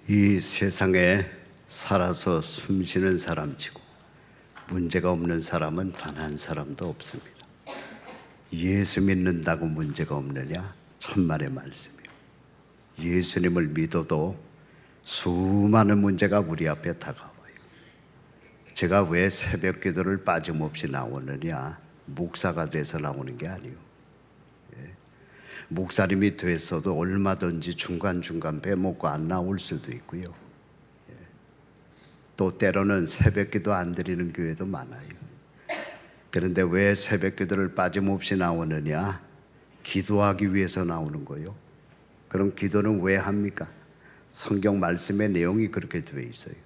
이 세상에 살아서 숨쉬는 사람치고 문제가 없는 사람은 단 한 사람도 없습니다. 예수 믿는다고 문제가 없느냐? 천만의 말씀이요. 예수님을 믿어도 수많은 문제가 우리 앞에 다가와요. 제가 왜 새벽 기도를 빠짐없이 나오느냐? 목사가 돼서 나오는 게 아니에요. 목사님이 됐어도 얼마든지 중간중간 빼먹고 안 나올 수도 있고요. 또 때로는 새벽 기도 안 드리는 교회도 많아요. 그런데 왜 새벽 기도를 빠짐없이 나오느냐? 기도하기 위해서 나오는 거예요. 그럼 기도는 왜 합니까? 성경 말씀의 내용이 그렇게 되어 있어요.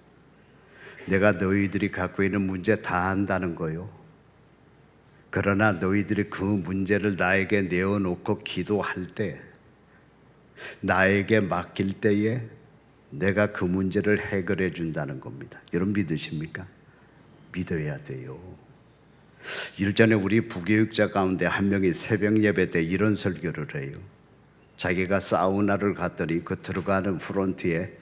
내가 너희들이 갖고 있는 문제 다 안다는 거예요. 그러나 너희들이 그 문제를 나에게 내어놓고 기도할 때, 나에게 맡길 때에 내가 그 문제를 해결해 준다는 겁니다. 여러분 믿으십니까? 믿어야 돼요. 일전에 우리 부교육자 가운데 한 명이 새벽 예배 때 이런 설교를 해요. 자기가 사우나를 갔더니 그 들어가는 프론트에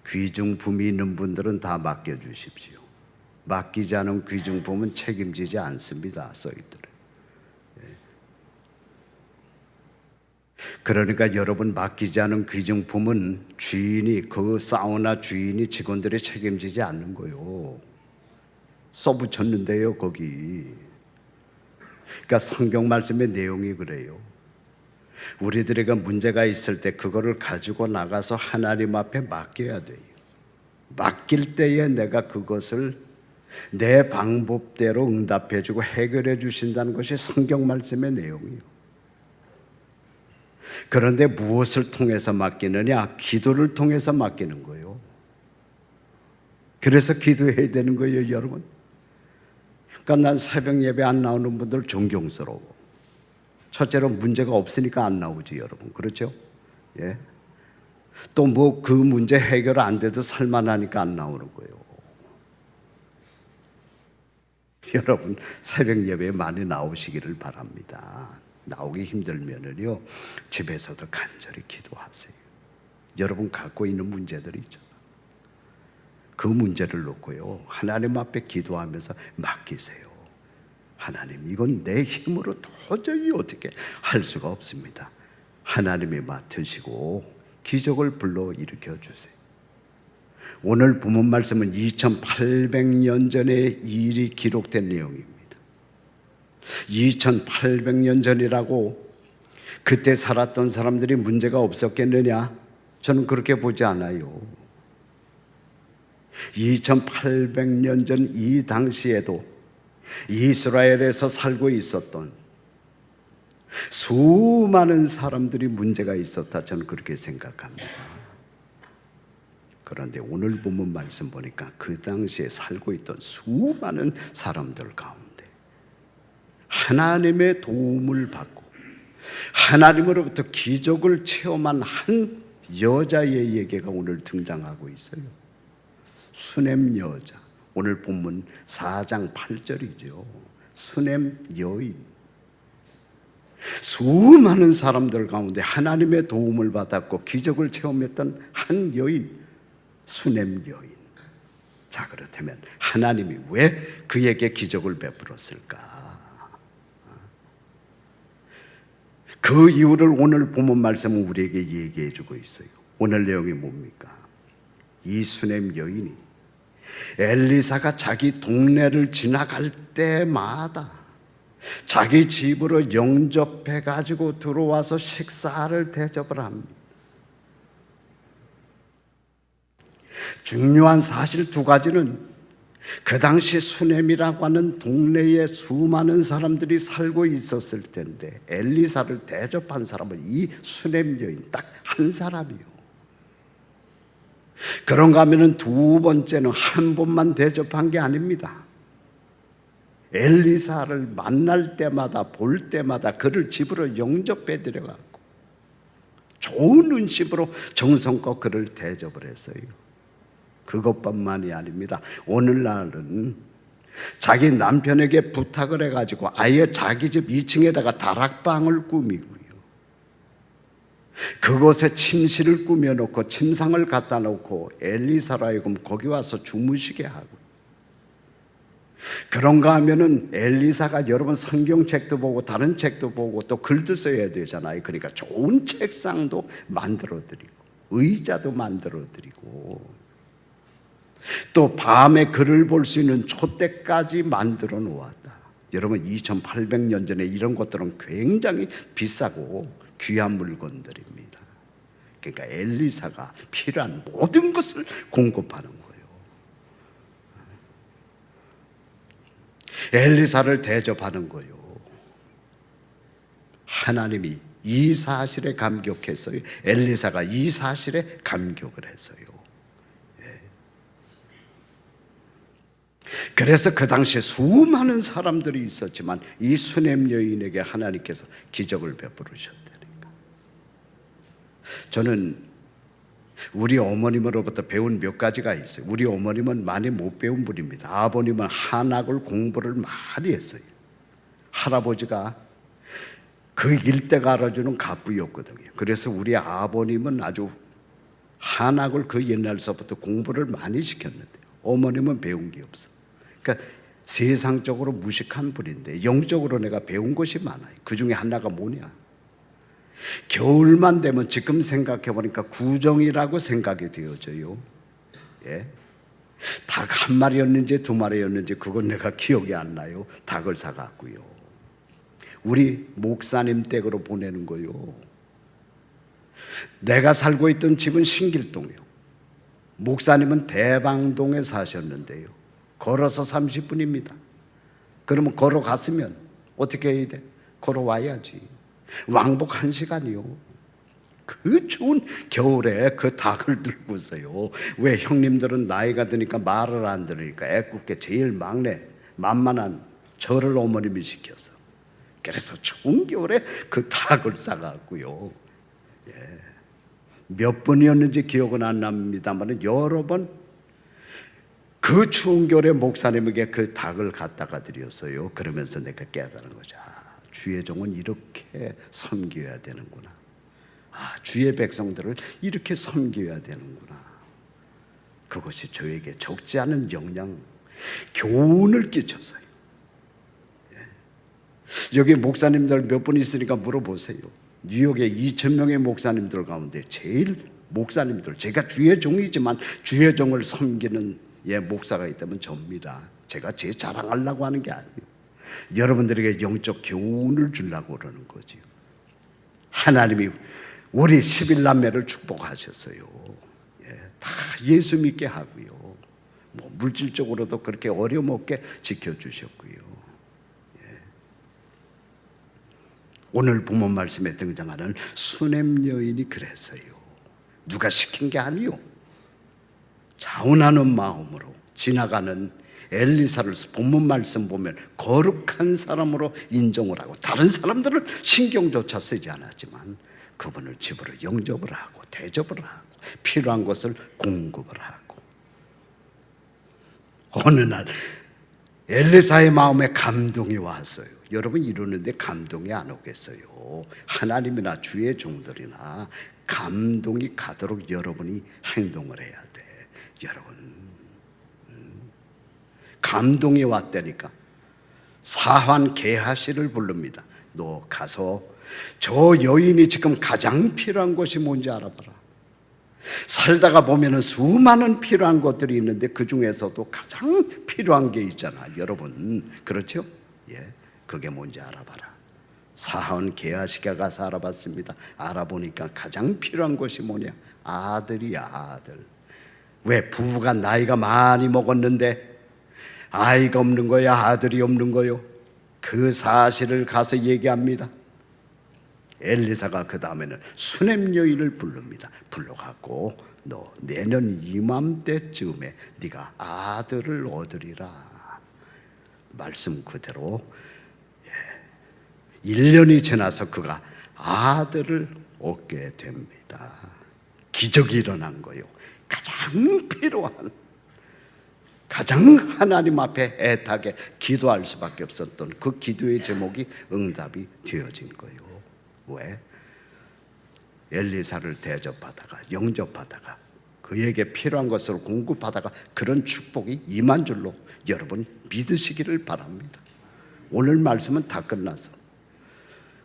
귀중품이 있는 분들은 다 맡겨주십시오. 맡기지 않은 귀중품은 책임지지 않습니다. 써있더래요. 그러니까 여러분, 맡기지 않은 귀중품은 주인이, 그 사우나 주인이, 직원들이 책임지지 않는 거예요. 써붙였는데요, 거기. 그러니까 성경 말씀의 내용이 그래요. 우리들에게 문제가 있을 때 그거를 가지고 나가서 하나님 앞에 맡겨야 돼요. 맡길 때에 내가 그것을 내 방법대로 응답해주고 해결해 주신다는 것이 성경 말씀의 내용이에요. 그런데 무엇을 통해서 맡기느냐? 기도를 통해서 맡기는 거예요. 그래서 기도해야 되는 거예요, 여러분. 그러니까 난 새벽 예배 안 나오는 분들 존경스러워. 첫째로 문제가 없으니까 안 나오지, 여러분. 그렇죠? 예. 또 뭐 그 문제 해결 안 돼도 살만하니까 안 나오는 거예요. 여러분, 새벽 예배에 많이 나오시기를 바랍니다. 나오기 힘들면은요, 집에서도 간절히 기도하세요. 여러분 갖고 있는 문제들이 있잖아요. 그 문제를 놓고요, 하나님 앞에 기도하면서 맡기세요. 하나님, 이건 내 힘으로 도저히 어떻게 할 수가 없습니다. 하나님이 맡으시고 기적을 불러 일으켜 주세요. 오늘 본문 말씀은 2800년 전의 일이 기록된 내용입니다. 2800년 전이라고 그때 살았던 사람들이 문제가 없었겠느냐? 저는 그렇게 보지 않아요. 2800년 전 이 당시에도 이스라엘에서 살고 있었던 수많은 사람들이 문제가 있었다, 저는 그렇게 생각합니다. 그런데 오늘 본문 말씀 보니까 그 당시에 살고 있던 수많은 사람들 가운데 하나님의 도움을 받고 하나님으로부터 기적을 체험한 한 여자의 얘기가 오늘 등장하고 있어요. 수넴 여자. 오늘 본문 4장 8절이죠. 수넴 여인. 수많은 사람들 가운데 하나님의 도움을 받았고 기적을 체험했던 한 여인, 수넴 여인. 자, 그렇다면 하나님이 왜 그에게 기적을 베풀었을까? 그 이유를 오늘 본문 말씀은 우리에게 얘기해 주고 있어요. 오늘 내용이 뭡니까? 이 수넴 여인이 엘리사가 자기 동네를 지나갈 때마다 자기 집으로 영접해 가지고 들어와서 식사를 대접을 합니다. 중요한 사실 두 가지는, 그 당시 수넴이라고 하는 동네에 수많은 사람들이 살고 있었을 텐데 엘리사를 대접한 사람은 이 수넴 여인 딱 한 사람이요. 그런가 하면 두 번째는 한 번만 대접한 게 아닙니다. 엘리사를 만날 때마다, 볼 때마다 그를 집으로 영접해 들여갖고 좋은 음식으로 정성껏 그를 대접을 했어요. 그것뿐만이 아닙니다. 오늘날은 자기 남편에게 부탁을 해가지고 아예 자기 집 2층에다가 다락방을 꾸미고요, 그곳에 침실을 꾸며놓고 침상을 갖다 놓고 엘리사로 하여금 거기 와서 주무시게 하고, 그런가 하면은 엘리사가 여러분 성경책도 보고 다른 책도 보고 또 글도 써야 되잖아요. 그러니까 좋은 책상도 만들어 드리고 의자도 만들어 드리고 또 밤에 글을 볼 수 있는 촛대까지 만들어 놓았다. 여러분 2800년 전에 이런 것들은 굉장히 비싸고 귀한 물건들입니다. 그러니까 엘리사가 필요한 모든 것을 공급하는 거예요. 엘리사를 대접하는 거예요. 하나님이 이 사실에 감격했어요. 엘리사가 이 사실에 감격을 했어요. 그래서 그 당시에 수많은 사람들이 있었지만 이 수넴 여인에게 하나님께서 기적을 베풀으셨다니까. 저는 우리 어머님으로부터 배운 몇 가지가 있어요. 우리 어머님은 많이 못 배운 분입니다. 아버님은 한학을 공부를 많이 했어요. 할아버지가 그 일대가 알아주는 갑부였거든요. 그래서 우리 아버님은 아주 한학을 그 옛날서부터 공부를 많이 시켰는데 어머님은 배운 게 없어. 그러니까 세상적으로 무식한 분인데 영적으로 내가 배운 것이 많아요. 그 중에 하나가 뭐냐? 겨울만 되면 지금 생각해 보니까 구정이라고 생각이 되어져요. 예? 닭 한 마리였는지 두 마리였는지 그건 내가 기억이 안 나요. 닭을 사갖고요. 우리 목사님 댁으로 보내는 거요. 내가 살고 있던 집은 신길동이요. 목사님은 대방동에 사셨는데요. 걸어서 30분입니다. 그러면 걸어갔으면 어떻게 해야 돼? 걸어와야지. 왕복 1시간이요. 그 추운 겨울에 그 닭을 들고서요. 왜 형님들은 나이가 드니까 말을 안 들으니까 애꿎게 제일 막내 만만한 저를 어머님이 시켜서, 그래서 추운 겨울에 그 닭을 싸갖고요. 몇 번이었는지 기억은 안 납니다만 여러 번 그 추운 겨울에 목사님에게 그 닭을 갖다가 드렸어요. 그러면서 내가 깨달은 거죠. 주의 종은 이렇게 섬겨야 되는구나. 주의 백성들을 이렇게 섬겨야 되는구나. 그것이 저에게 적지 않은 영향, 교훈을 끼쳤어요. 여기 목사님들 몇 분 있으니까 물어보세요. 뉴욕에 2,000명의 목사님들 가운데 제일 목사님들, 제가 주의 종이지만 주의 종을 섬기는 목사가 있다면 접니다. 제가 제 자랑하려고 하는 게 아니에요. 여러분들에게 영적 교훈을 주려고 그러는 거죠. 하나님이 우리 11남매를 축복하셨어요. 다 예수 믿게 하고요. 물질적으로도 그렇게 어려움 없게 지켜주셨고요. 오늘 본문 말씀에 등장하는 수넴 여인이 그랬어요. 누가 시킨 게 아니요. 자원하는 마음으로 지나가는 엘리사를 본문 말씀 보면 거룩한 사람으로 인정을 하고 다른 사람들을 신경조차 쓰지 않았지만 그분을 집으로 영접을 하고 대접을 하고 필요한 것을 공급을 하고, 어느 날 엘리사의 마음에 감동이 왔어요. 여러분 이러는데 감동이 안 오겠어요? 하나님이나 주의 종들이나 감동이 가도록 여러분이 행동을 해야 돼. 여러분 감동이 왔다니까 사환 게하시를 부릅니다. 너 가서 저 여인이 지금 가장 필요한 것이 뭔지 알아봐라. 살다가 보면은 수많은 필요한 것들이 있는데 그 중에서도 가장 필요한 게 있잖아. 여러분 그렇죠? 그게 뭔지 알아봐라. 사환 게하시가 가서 알아봤습니다. 알아보니까 가장 필요한 것이 뭐냐? 아들이야, 아들. 왜 부부가 나이가 많이 먹었는데 아이가 없는 거야, 아들이 없는 거요? 그 사실을 가서 얘기합니다. 엘리사가 그 다음에는 수넴 여인을 부릅니다. 불러갖고 너 내년 이맘때쯤에 네가 아들을 얻으리라. 말씀 그대로 1년이 지나서 그가 아들을 얻게 됩니다. 기적이 일어난 거예요. 가장 필요한, 가장 하나님 앞에 애타게 기도할 수밖에 없었던 그 기도의 제목이 응답이 되어진 거예요. 왜? 엘리사를 대접하다가 영접하다가 그에게 필요한 것을 공급하다가 그런 축복이 임한 줄로 여러분 믿으시기를 바랍니다. 오늘 말씀은 다 끝나서,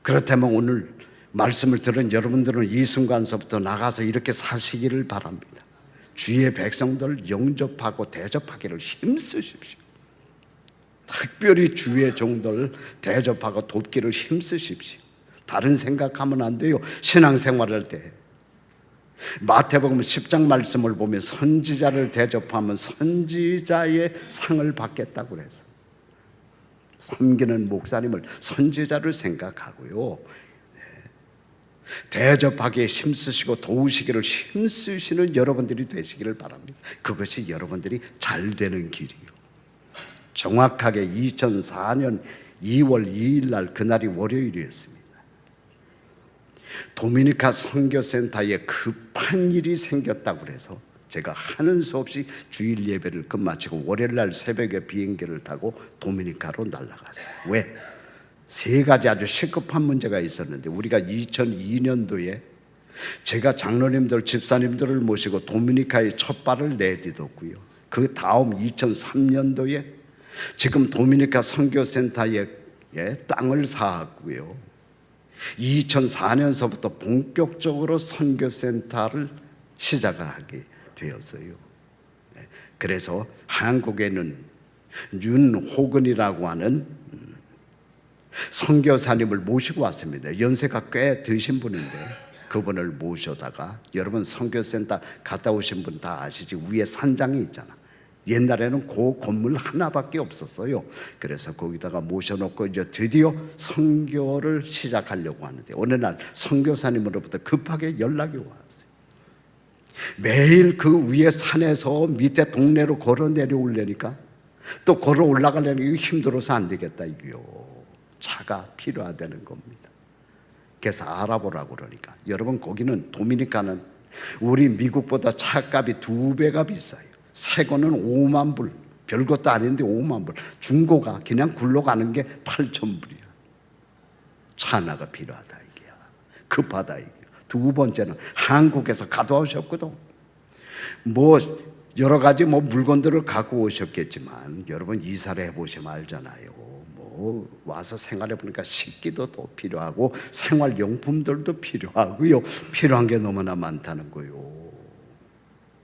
그렇다면 오늘 말씀을 들은 여러분들은 이 순간서부터 나가서 이렇게 사시기를 바랍니다. 주의 백성들 영접하고 대접하기를 힘쓰십시오. 특별히 주의 종들 대접하고 돕기를 힘쓰십시오. 다른 생각하면 안 돼요. 신앙생활할 때 마태복음 10장 말씀을 보면 선지자를 대접하면 선지자의 상을 받겠다고 그래서 섬기는 목사님을 선지자를 생각하고요, 대접하기에 힘쓰시고 도우시기를 힘쓰시는 여러분들이 되시기를 바랍니다. 그것이 여러분들이 잘 되는 길이에요. 정확하게 2004년 2월 2일 날, 그날이 월요일이었습니다. 도미니카 선교센터에 급한 일이 생겼다고 해서 제가 하는 수 없이 주일 예배를 끝마치고 월요일 날 새벽에 비행기를 타고 도미니카로 날아갔어요. 왜? 세 가지 아주 시급한 문제가 있었는데, 우리가 2002년도에 제가 장로님들, 집사님들을 모시고 도미니카에 첫 발을 내딛었고요. 그 다음 2003년도에 지금 도미니카 선교센터에 땅을 사왔고요. 2004년서부터 본격적으로 선교센터를 시작하게 되었어요. 그래서 한국에는 윤호근이라고 하는 선교사님을 모시고 왔습니다. 연세가 꽤 드신 분인데 그분을 모셔다가, 여러분 선교센터 갔다 오신 분 다 아시지? 위에 산장이 있잖아. 옛날에는 그 건물 하나밖에 없었어요. 그래서 거기다가 모셔놓고 이제 드디어 선교를 시작하려고 하는데, 어느 날 선교사님으로부터 급하게 연락이 왔어요. 매일 그 위에 산에서 밑에 동네로 걸어 내려오려니까, 또 걸어 올라가려니 힘들어서 안 되겠다 이거요. 차가 필요하다는 겁니다. 그래서 알아보라고 그러니까, 여러분 거기는 도미니카는 우리 미국보다 차값이 2배가 비싸요. 새 거는 5만 불, 별것도 아닌데 5만 불. 중고가 그냥 굴러가는 게 8천 불이야. 차 하나가 필요하다 이게야. 급하다 이게. 두 번째는 한국에서 가져오셨거든. 여러 가지 물건들을 갖고 오셨겠지만, 여러분 이사를 해보시면 알잖아요. 와서 생활해 보니까 식기도 또 필요하고 생활용품들도 필요하고요. 필요한 게 너무나 많다는 거요.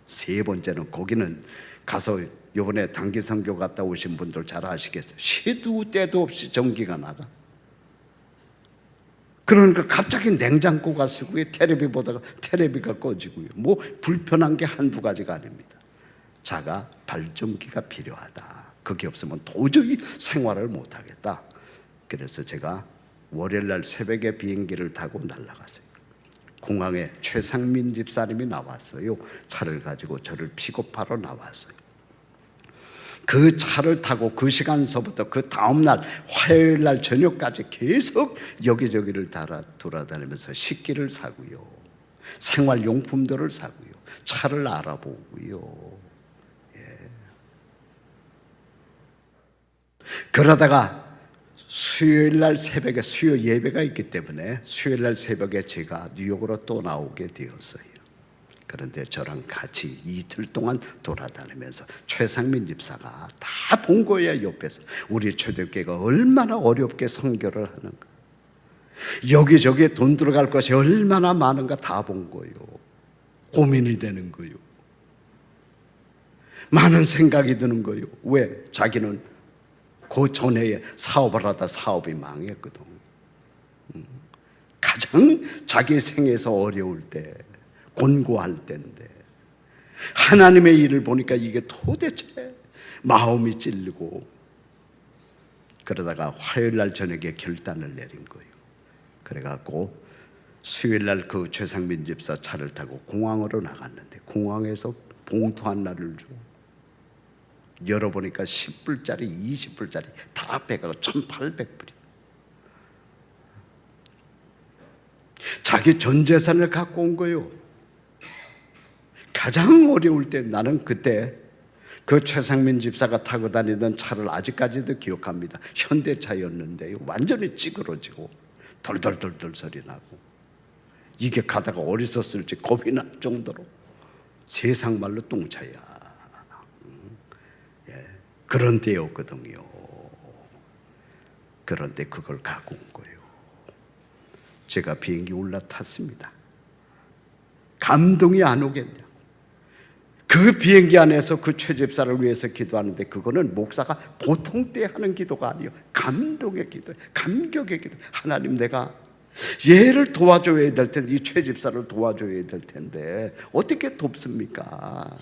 세 번째는 거기는 가서 이번에 단기 선교 갔다 오신 분들 잘 아시겠어요. 시도 때도 없이 전기가 나가. 그러니까 갑자기 냉장고가 쓰고요, 텔레비 보다가 텔레비가 꺼지고요. 불편한 게 한두 가지가 아닙니다. 자가 발전기가 필요하다. 그게 없으면 도저히 생활을 못하겠다. 그래서 제가 월요일 날 새벽에 비행기를 타고 날아갔어요. 공항에 최상민 집사님이 나왔어요. 차를 가지고 저를 픽업하러 나왔어요. 그 차를 타고 그 시간서부터 그 다음날 화요일 날 저녁까지 계속 여기저기를 돌아다니면서 식기를 사고요, 생활용품들을 사고요, 차를 알아보고요. 그러다가 수요일 날 새벽에 수요 예배가 있기 때문에 수요일 날 새벽에 제가 뉴욕으로 또 나오게 되었어요. 그런데 저랑 같이 이틀 동안 돌아다니면서 최상민 집사가 다 본 거예요. 옆에서 우리 초대교회가 얼마나 어렵게 선교를 하는가, 여기저기 돈 들어갈 것이 얼마나 많은가 다 본 거예요. 고민이 되는 거예요. 많은 생각이 드는 거예요. 왜? 자기는 그 전에 사업을 하다 사업이 망했거든. 가장 자기 생에서 어려울 때, 곤고할 때인데 하나님의 일을 보니까 이게 도대체 마음이 찔리고, 그러다가 화요일 날 저녁에 결단을 내린 거예요. 그래갖고 수요일 날 그 최상민 집사 차를 타고 공항으로 나갔는데, 공항에서 봉투 하나를 줘. 열어보니까 10불짜리, 20불짜리 다 빼가고 1,800불이. 자기 전 재산을 갖고 온 거예요. 가장 어려울 때, 나는 그때 그 최상민 집사가 타고 다니던 차를 아직까지도 기억합니다. 현대차였는데요, 완전히 찌그러지고 덜덜덜덜 소리 나고 이게 가다가 어디서 쓸지 겁이 날 정도로 세상 말로 똥차야. 그런 때였거든요. 그런데 그걸 갖고 온 거예요. 제가 비행기 올라탔습니다. 감동이 안 오겠냐. 그 비행기 안에서 그 최집사를 위해서 기도하는데 그거는 목사가 보통 때 하는 기도가 아니에요. 감동의 기도, 감격의 기도. 하나님, 내가 얘를 도와줘야 될 텐데, 이 최집사를 도와줘야 될 텐데 어떻게 돕습니까?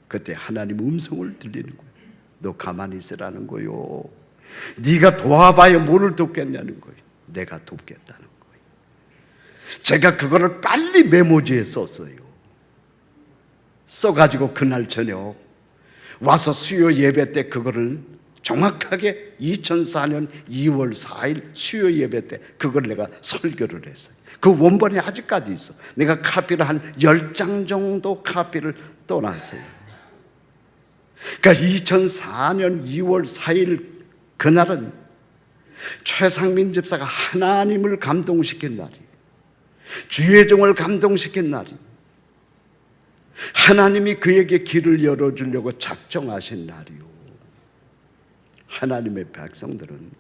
그때 하나님 음성을 들리는 거예요. 너 가만히 있으라는 거요. 네가 도와봐야 뭐를 돕겠냐는 거예요. 내가 돕겠다는 거예요. 제가 그거를 빨리 메모지에 썼어요. 써가지고 그날 저녁 와서 수요 예배 때 그거를 정확하게 2004년 2월 4일 수요 예배 때 그걸 내가 설교를 했어요. 그 원본이 아직까지 있어. 내가 카피를 한 10장 정도 카피를 떠났어요. 그러니까 2004년 2월 4일 그날은 최상민 집사가 하나님을 감동시킨 날이에요. 주의 종을 감동시킨 날이에요. 하나님이 그에게 길을 열어주려고 작정하신 날이요. 하나님의 백성들은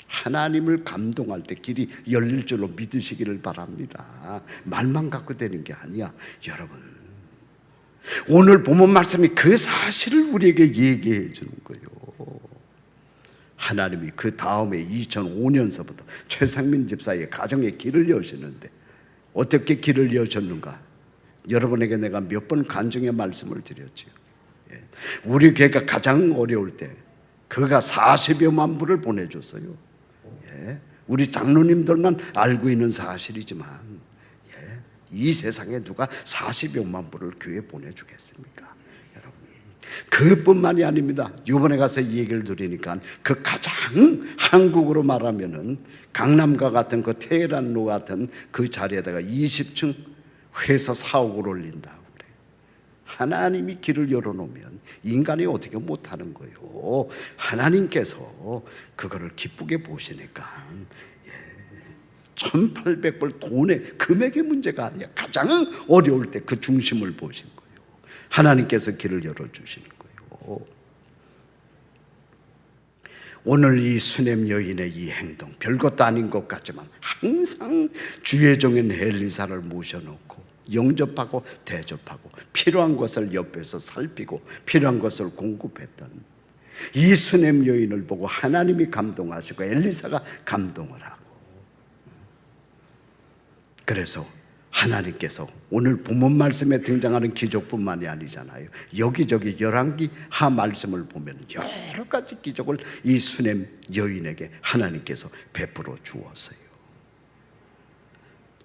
하나님을 감동할 때 길이 열릴 줄로 믿으시기를 바랍니다. 말만 갖고 되는 게 아니야. 여러분, 오늘 본문 말씀이 그 사실을 우리에게 얘기해 주는 거예요. 하나님이 그 다음에 2005년서부터 최상민 집사의 가정에 길을 여시는데 어떻게 길을 여셨는가? 여러분에게 내가 몇 번 간증의 말씀을 드렸지요. 우리 교회가 가장 어려울 때 그가 40여만 불을 보내줬어요. 우리 장로님들만 알고 있는 사실이지만 이 세상에 누가 40여만 불을 교회에 보내주겠습니까? 여러분, 그뿐만이 아닙니다. 이번에 가서 이 얘기를 들으니까 그 가장 한국으로 말하면은 강남과 같은 그 테헤란로 같은 그 자리에다가 20층 회사 사옥을 올린다고 그래. 하나님이 길을 열어놓으면 인간이 어떻게 못하는 거예요. 하나님께서 그거를 기쁘게 보시니까 1800불 돈의 금액의 문제가 아니야. 가장 어려울 때 그 중심을 보신 거예요. 하나님께서 길을 열어주시는 거예요. 오늘 이 수냄 여인의 이 행동, 별것도 아닌 것 같지만 항상 주의 종인 엘리사를 모셔놓고 영접하고 대접하고 필요한 것을 옆에서 살피고 필요한 것을 공급했던 이 수냄 여인을 보고 하나님이 감동하시고 엘리사가 감동을 하고, 그래서 하나님께서 오늘 본문 말씀에 등장하는 기적뿐만이 아니잖아요. 여기저기 열왕기 하 말씀을 보면 여러 가지 기적을 이 수냄 여인에게 하나님께서 베풀어 주었어요.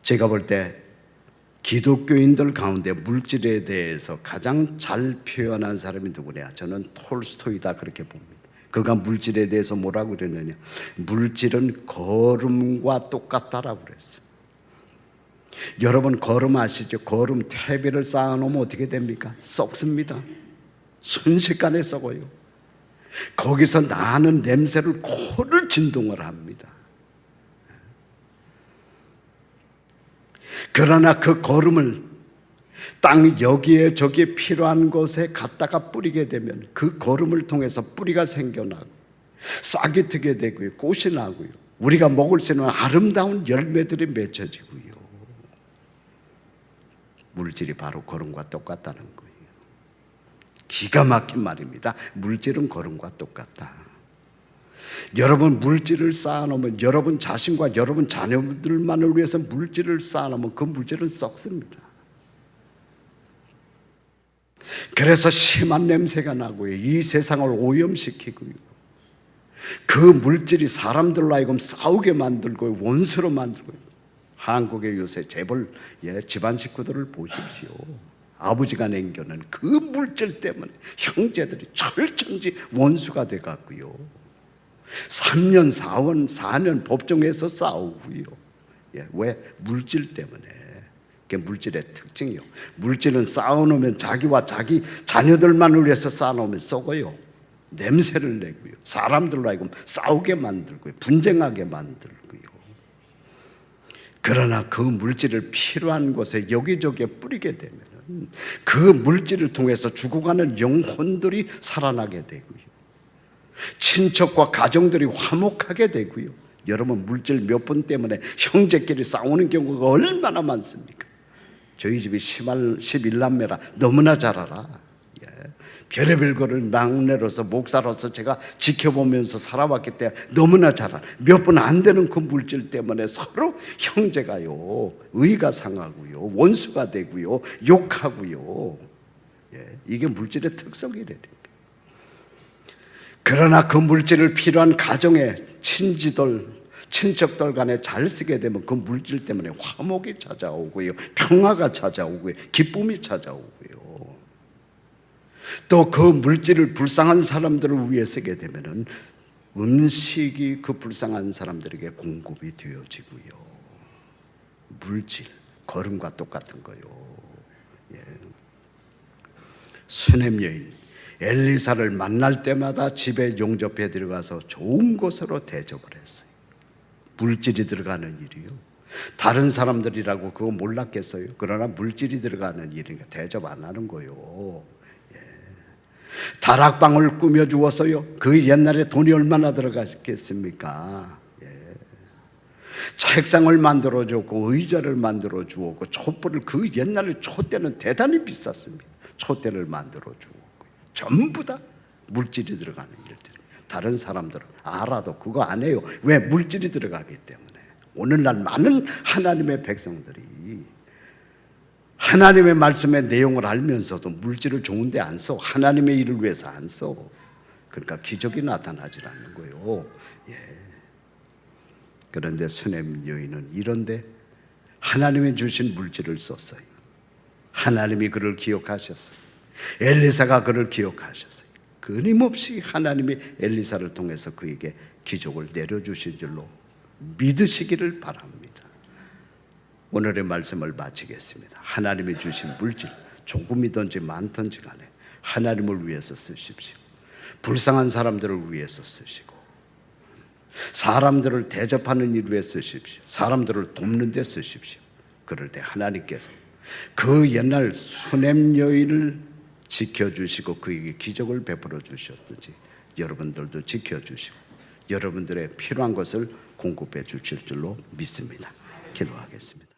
제가 볼 때 기독교인들 가운데 물질에 대해서 가장 잘 표현한 사람이 누구냐? 저는 톨스토이다 그렇게 봅니다. 그가 물질에 대해서 뭐라고 그랬느냐? 물질은 거름과 똑같다라고 그랬어요. 여러분 거름 아시죠? 거름 퇴비를 쌓아놓으면 어떻게 됩니까? 썩습니다. 순식간에 썩어요. 거기서 나는 냄새를 코를 진동을 합니다. 그러나 그 거름을 땅 여기에 저기에 필요한 곳에 갖다가 뿌리게 되면 그 거름을 통해서 뿌리가 생겨나고 싹이 트게 되고요, 꽃이 나고요, 우리가 먹을 수 있는 아름다운 열매들이 맺혀지고요. 물질이 바로 거름과 똑같다는 거예요. 기가 막힌 말입니다. 물질은 거름과 똑같다. 여러분 물질을 쌓아놓으면, 여러분 자신과 여러분 자녀들만을 위해서 물질을 쌓아놓으면 그 물질은 썩습니다. 그래서 심한 냄새가 나고요, 이 세상을 오염시키고요, 그 물질이 사람들로 하여금 싸우게 만들고 원수로 만들고요. 한국의 요새 재벌 집안 식구들을 보십시오. 아버지가 남겨놓은 그 물질 때문에 형제들이 철천지 원수가 돼갖고요, 3년 4년 법정에서 싸우고요. 왜? 물질 때문에. 그게 물질의 특징이요. 물질은 쌓아놓으면 자기와 자기 자녀들만을 위해서 쌓아놓으면 썩어요. 냄새를 내고요, 사람들로 하여금 싸우게 만들고요, 분쟁하게 만들고요. 그러나 그 물질을 필요한 곳에 여기저기에 뿌리게 되면 그 물질을 통해서 죽어가는 영혼들이 살아나게 되고요, 친척과 가정들이 화목하게 되고요. 여러분, 물질 몇 분 때문에 형제끼리 싸우는 경우가 얼마나 많습니까? 저희 집이 11남매라 너무나 잘 알아. 별의별 거를 막내로서 목사로서 제가 지켜보면서 살아왔기 때문에 너무나 잘 알아. 몇 분 안 되는 그 물질 때문에 서로 형제가요, 의가 상하고요, 원수가 되고요, 욕하고요. 이게 물질의 특성이래요. 그러나 그 물질을 필요한 가정에 친척들 간에 잘 쓰게 되면 그 물질 때문에 화목이 찾아오고요, 평화가 찾아오고요, 기쁨이 찾아오고요. 또 그 물질을 불쌍한 사람들을 위해 쓰게 되면은 음식이 그 불쌍한 사람들에게 공급이 되어지고요. 물질, 걸음과 똑같은 거요. 수넴 여인 엘리사를 만날 때마다 집에 용접해 들어가서 좋은 곳으로 대접을 했어요. 물질이 들어가는 일이요, 다른 사람들이라고 그거 몰랐겠어요? 그러나 물질이 들어가는 일이니까 대접 안 하는 거요. 다락방을 꾸며주었어요. 그 옛날에 돈이 얼마나 들어갔겠습니까? 책상을 만들어줬고 의자를 만들어주었고 촛불을, 그 옛날에 촛대는 대단히 비쌌습니다. 촛대를 만들어주었고 전부 다 물질이 들어가는 일들. 다른 사람들은 알아도 그거 안 해요. 왜? 물질이 들어가기 때문에. 오늘날 많은 하나님의 백성들이 하나님의 말씀의 내용을 알면서도 물질을 좋은데 안 써. 하나님의 일을 위해서 안 써. 그러니까 기적이 나타나질 않는 거예요. 그런데 수넴 여인은 이런데 하나님이 주신 물질을 썼어요. 하나님이 그를 기억하셨어요. 엘리사가 그를 기억하셨어요. 끊임없이 하나님이 엘리사를 통해서 그에게 기적을 내려주신 줄로 믿으시기를 바랍니다. 오늘의 말씀을 마치겠습니다. 하나님이 주신 물질, 조금이든지 많든지 간에 하나님을 위해서 쓰십시오. 불쌍한 사람들을 위해서 쓰시고, 사람들을 대접하는 일 위해 쓰십시오. 사람들을 돕는 데 쓰십시오. 그럴 때 하나님께서 그 옛날 수넴 여인을 지켜주시고 그에게 기적을 베풀어 주셨듯이 여러분들도 지켜주시고 여러분들의 필요한 것을 공급해 주실 줄로 믿습니다. 기도하겠습니다.